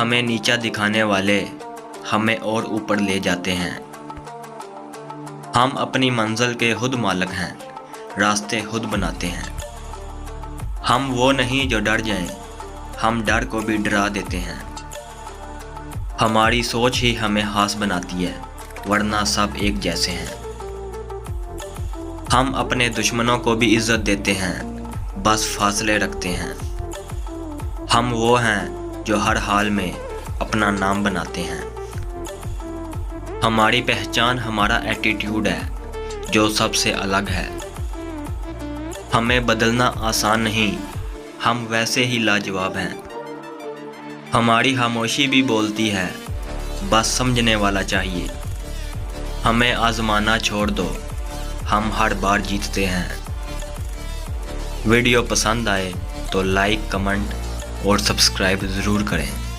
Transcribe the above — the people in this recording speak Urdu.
ہمیں نیچا دکھانے والے ہمیں اور اوپر لے جاتے ہیں۔ ہم اپنی منزل کے خود مالک ہیں، راستے خود بناتے ہیں۔ ہم وہ نہیں جو ڈر جائیں، ہم ڈر کو بھی ڈرا دیتے ہیں۔ ہماری سوچ ہی ہمیں خاص بناتی ہے، ورنہ سب ایک جیسے ہیں۔ ہم اپنے دشمنوں کو بھی عزت دیتے ہیں، بس فاصلے رکھتے ہیں۔ ہم وہ ہیں جو ہر حال میں اپنا نام بناتے ہیں۔ ہماری پہچان ہمارا ایٹیٹیوڈ ہے، جو سب سے الگ ہے۔ ہمیں بدلنا آسان نہیں، ہم ویسے ہی لاجواب ہیں۔ ہماری خاموشی بھی بولتی ہے، بس سمجھنے والا چاہیے۔ ہمیں آزمانا چھوڑ دو، ہم ہر بار جیتتے ہیں۔ ویڈیو پسند آئے تو لائک، کمنٹ اور سبسکرائب ضرور کریں۔